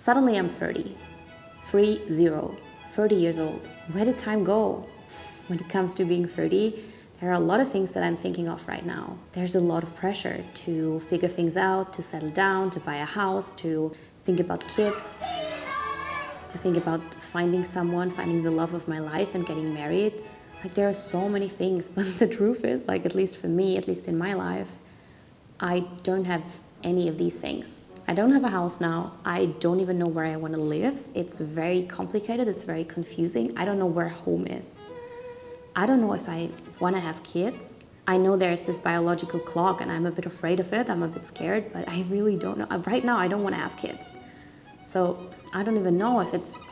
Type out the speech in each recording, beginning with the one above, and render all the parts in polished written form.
Suddenly I'm 30, 30 years old. Where did time go? When it comes to being 30, there are a lot of things that I'm thinking of right now. There's a lot of pressure to figure things out, to settle down, to buy a house, to think about kids, to think about finding someone, finding the love of my life and getting married. Like, there are so many things, but the truth is, like, at least for me, at least in my life, I don't have any of these things. I don't have a house now. I don't even know where I want to live. It's very complicated. It's very confusing. I don't know where home is. I don't know if I want to have kids. I know there's this biological clock and I'm a bit afraid of it. I'm a bit scared, but I really don't know. Right now, I don't want to have kids. So I don't even know if it's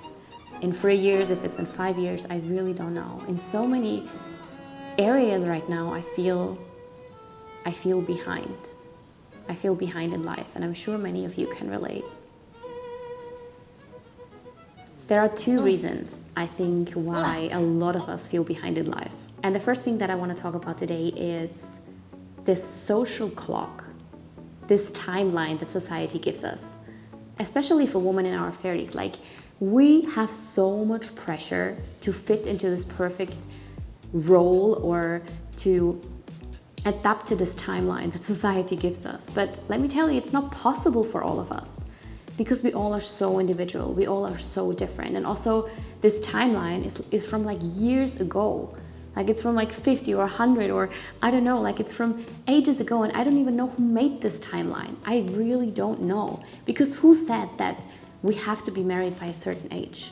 in 3 years, if it's in 5 years. I really don't know. In so many areas right now, I feel behind. I feel behind in life, and I'm sure many of you can relate. There are two reasons, I think, why a lot of us feel behind in life. And the first thing that I want to talk about today is this social clock, this timeline that society gives us, especially for women in our 30s. Like, we have so much pressure to fit into this perfect role or to adapt to this timeline that society gives us. But let me tell you, it's not possible for all of us because we all are so individual. We all are so different. And also this timeline is from like years ago. Like, it's from like 50 or 100 or I don't know, like it's from ages ago, and I don't even know who made this timeline. I really don't know, because who said that we have to be married by a certain age?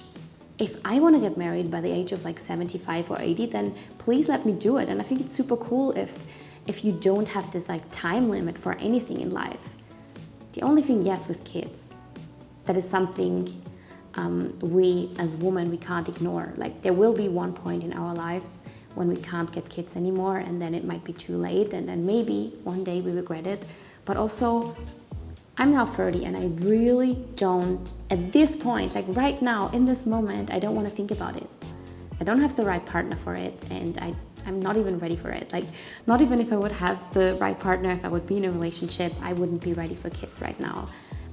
If I want to get married by the age of like 75 or 80, then please let me do it. And I think it's super cool if you don't have this like time limit for anything in life. The only thing, yes, with kids, that is something we as women, we can't ignore. Like, there will be one point in our lives when we can't get kids anymore, and then it might be too late, and then maybe one day we regret it. But also, I'm now 30 and I really don't, at this point, like right now, in this moment, I don't want to think about it. I don't have the right partner for it, and I'm not even ready for it. Like, not even if I would have the right partner, if I would be in a relationship, I wouldn't be ready for kids right now.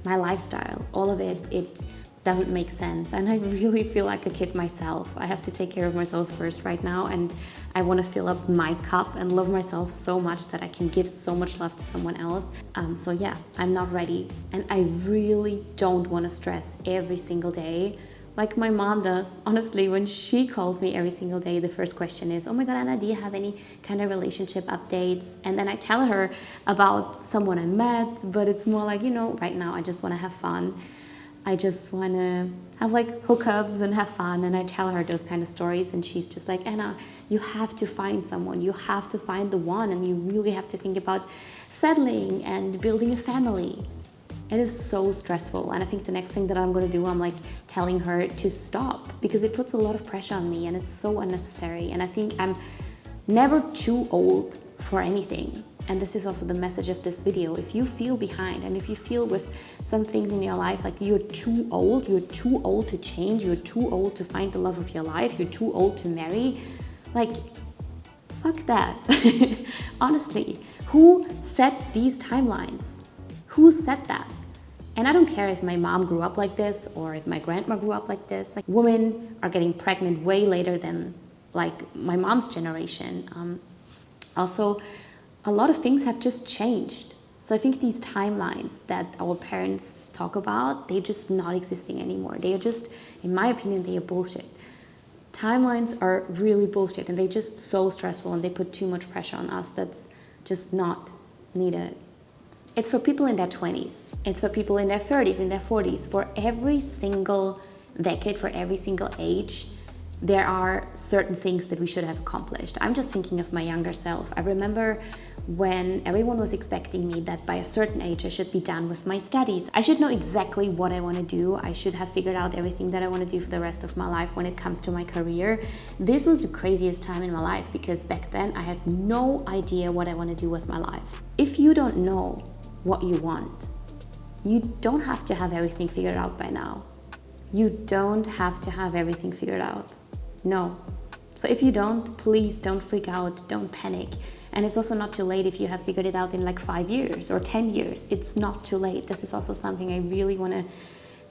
My lifestyle, all of it doesn't make sense, and I really feel like a kid myself. I have to take care of myself first right now, and I want to fill up my cup and love myself so much that I can give so much love to someone else. So yeah, I'm not ready, and I really don't want to stress every single day like my mom does. Honestly, when she calls me every single day, the first question is, oh my God, Anna, do you have any kind of relationship updates? And then I tell her about someone I met, but it's more like, you know, right now I just want to have fun. I just want to have like hookups and have fun. And I tell her those kind of stories, and she's just like, Anna, you have to find someone. You have to find the one, and you really have to think about settling and building a family. It is so stressful, and I think the next thing that I'm going to do, I'm like telling her to stop, because it puts a lot of pressure on me and it's so unnecessary. And I think I'm never too old for anything. And this is also the message of this video. If you feel behind, and if you feel with some things in your life like you're too old to change, you're too old to find the love of your life, you're too old to marry, like, fuck that. Honestly, who set these timelines? Who said that? And I don't care if my mom grew up like this or if my grandma grew up like this. Like, women are getting pregnant way later than like my mom's generation. Also, a lot of things have just changed. So I think these timelines that our parents talk about, they're just not existing anymore. They are just, in my opinion, they are bullshit. Timelines are really bullshit, and they're just so stressful, and they put too much pressure on us that's just not needed. It's for people in their 20s. It's for people in their 30s, in their 40s. For every single decade, for every single age, there are certain things that we should have accomplished. I'm just thinking of my younger self. I remember when everyone was expecting me that by a certain age I should be done with my studies. I should know exactly what I want to do. I should have figured out everything that I want to do for the rest of my life when it comes to my career. This was the craziest time in my life, because back then I had no idea what I want to do with my life. If you don't know what you want, you don't have to have everything figured out by now. You don't have to have everything figured out. No. So if you don't, please don't freak out, don't panic. And it's also not too late if you have figured it out in like 5 years or 10 years. It's not too late. This is also something I really want to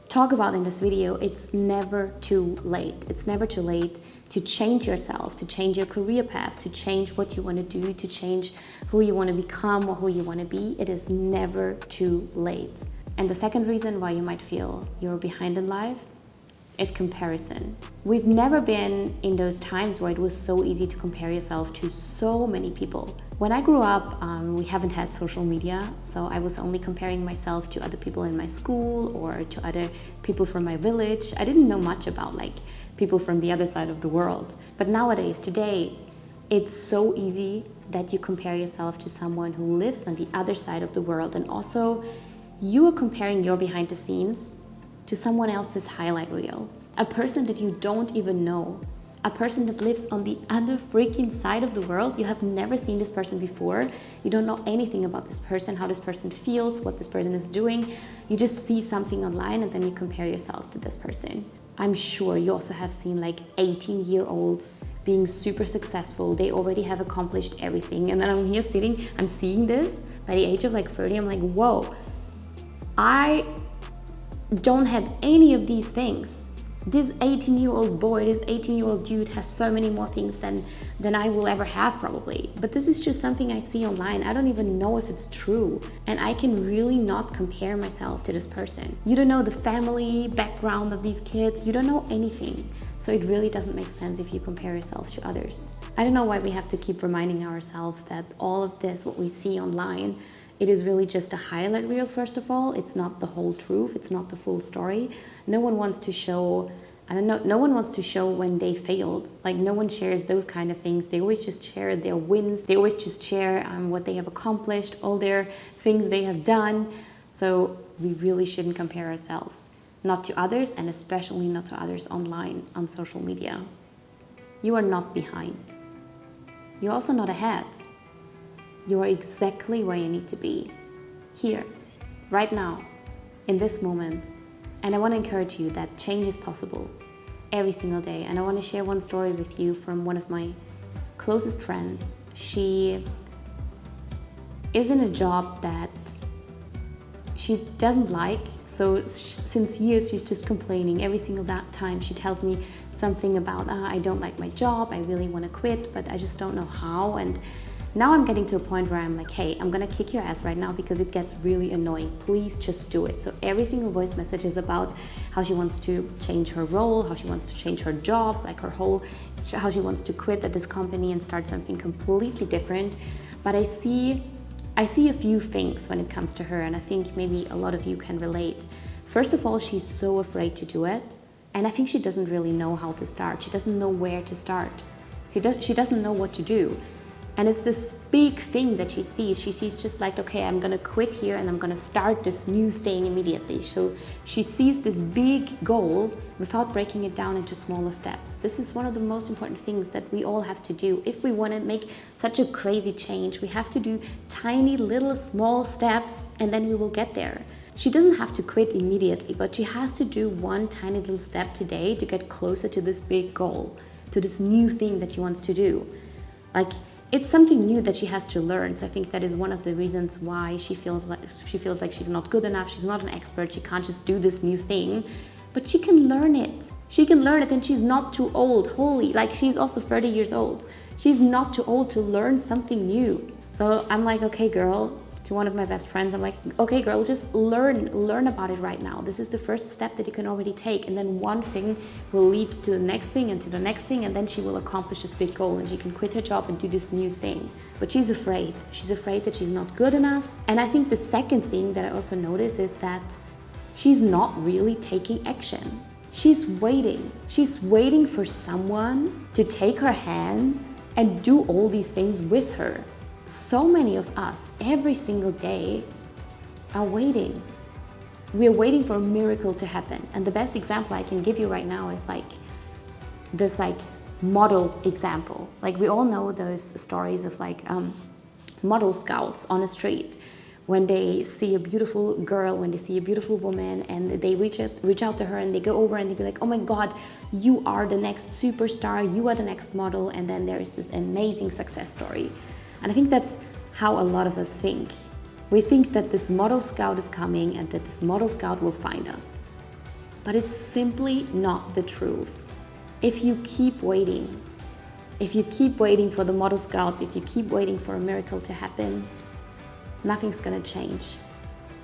talk about in this video, it's never too late. It's never too late to change yourself, to change your career path, to change what you want to do, to change who you want to become or who you want to be. It is never too late. And the second reason why you might feel you're behind in life is comparison. We've never been in those times where it was so easy to compare yourself to so many people. When I grew up, we haven't had social media, so I was only comparing myself to other people in my school or to other people from my village. I didn't know much about like people from the other side of the world. But nowadays, today, it's so easy that you compare yourself to someone who lives on the other side of the world, and also you are comparing your behind the scenes to someone else's highlight reel. A person that you don't even know. A person that lives on the other freaking side of the world. You have never seen this person before. You don't know anything about this person, how this person feels, what this person is doing. You just see something online and then you compare yourself to this person. I'm sure you also have seen like 18-year-olds being super successful. They already have accomplished everything. And then I'm here sitting, I'm seeing this by the age of like 30. I'm like, whoa, I don't have any of these things. This 18-year-old boy, this 18-year-old dude has so many more things than I will ever have probably. But this is just something I see online. I don't even know if it's true. And I can really not compare myself to this person. You don't know the family background of these kids. You don't know anything. So it really doesn't make sense if you compare yourself to others. I don't know why we have to keep reminding ourselves that all of this, what we see online, it is really just a highlight reel, first of all. It's not the whole truth. It's not the full story. No one wants to show, I don't know, no one wants to show when they failed. Like no one shares those kind of things. They always just share their wins. They always just share what they have accomplished, all their things they have done. So we really shouldn't compare ourselves. Not to others, and especially not to others online, on social media. You are not behind. You're also not ahead. You are exactly where you need to be, here, right now, in this moment. And I want to encourage you that change is possible every single day. And I want to share one story with you from one of my closest friends. She is in a job that she doesn't like. So since years, she's just complaining. Every single time she tells me something about, I don't like my job, I really want to quit, but I just don't know how. And now I'm getting to a point where I'm like, hey, I'm gonna kick your ass right now because it gets really annoying. Please just do it. So every single voice message is about how she wants to change her role, how she wants to change her job, like how she wants to quit at this company and start something completely different. But I see a few things when it comes to her, and I think maybe a lot of you can relate. First of all, she's so afraid to do it. And I think she doesn't really know how to start. She doesn't know where to start. She doesn't know what to do. And it's this big thing that she sees. She sees just like, okay, I'm gonna quit here and I'm gonna start this new thing immediately. So she sees this big goal without breaking it down into smaller steps. This is one of the most important things that we all have to do. If we wanna make such a crazy change, we have to do tiny little small steps and then we will get there. She doesn't have to quit immediately, but she has to do one tiny little step today to get closer to this big goal, to this new thing that she wants to do. Like, it's something new that she has to learn. So I think that is one of the reasons why she feels like she's not good enough. She's not an expert. She can't just do this new thing, but she can learn it. She can learn it, and she's not too old. Holy, like she's also 30 years old. She's not too old to learn something new. So I'm like, okay, girl, to one of my best friends, I'm like, okay, girl, just learn about it right now. This is the first step that you can already take. And then one thing will lead to the next thing and to the next thing. And then she will accomplish this big goal and she can quit her job and do this new thing. But she's afraid. She's afraid that she's not good enough. And I think the second thing that I also notice is that she's not really taking action. She's waiting. She's waiting for someone to take her hand and do all these things with her. So many of us every single day are waiting. We're waiting for a miracle to happen. And the best example I can give you right now is like this model example. Like we all know those stories of model scouts on the street when they see a beautiful girl, when they see a beautiful woman, and they reach out to her and they go over and they be like, oh my God, you are the next superstar, you are the next model. And then there is this amazing success story. And I think that's how a lot of us think. We think that this model scout is coming and that this model scout will find us. but it's simply not the truth. If you keep waiting, if you keep waiting for the model scout, if you keep waiting for a miracle to happen, nothing's gonna change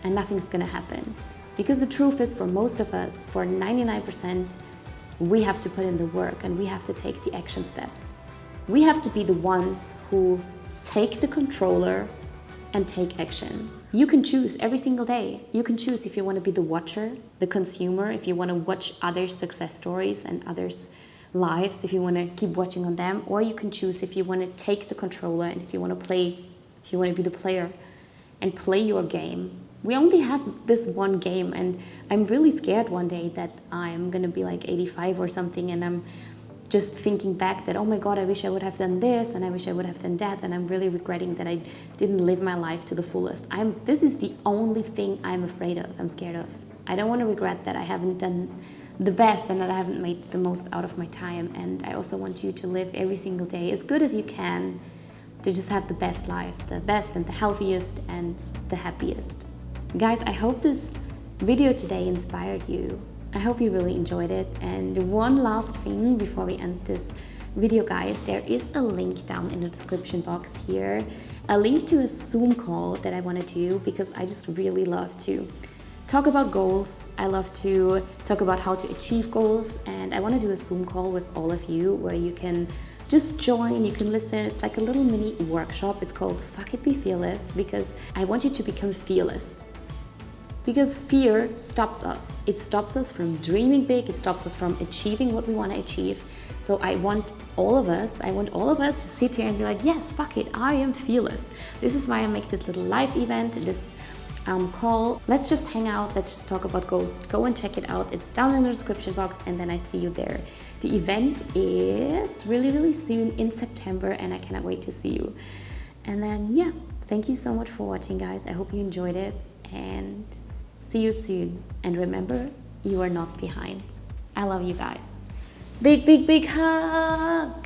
and nothing's gonna happen. Because the truth is, for most of us, for 99%, we have to put in the work and we have to take the action steps. We have to be the ones who take the controller and take action. You can choose every single day. You can choose if you want to be the watcher, the consumer, if you want to watch others' success stories and others' lives, if you want to keep watching on them, or you can choose if you want to take the controller and if you want to play, if you want to be the player and play your game. We only have this one game, and I'm really scared one day that I'm gonna be like 85 or something and I'm just thinking back that, oh my God, I wish I would have done this and I wish I would have done that, and I'm really regretting that I didn't live my life to the fullest. This is the only thing I'm afraid of, I'm scared of. I don't want to regret that I haven't done the best and that I haven't made the most out of my time, and I also want you to live every single day as good as you can, to just have the best life, the best and the healthiest and the happiest. Guys, I hope this video today inspired you. I hope you really enjoyed it. And one last thing before we end this video, guys, there is a link down in the description box here, a link to a Zoom call that I want to do because I just really love to talk about goals. I love to talk about how to achieve goals, and I want to do a Zoom call with all of you where you can just join, you can listen. It's like a little mini workshop. It's called Fuck It, Be Fearless, because I want you to become fearless. Because fear stops us. It stops us from dreaming big. It stops us from achieving what we want to achieve. So I want all of us to sit here and be like, yes, fuck it, I am fearless. This is why I make this little live event, this call. Let's just hang out. Let's just talk about goals. Go and check it out. It's down in the description box, and then I see you there. The event is really, really soon in September, and I cannot wait to see you. And then, yeah, thank you so much for watching, guys. I hope you enjoyed it, and see you soon. And remember, you are not behind. I love you guys. Big, big, big hug.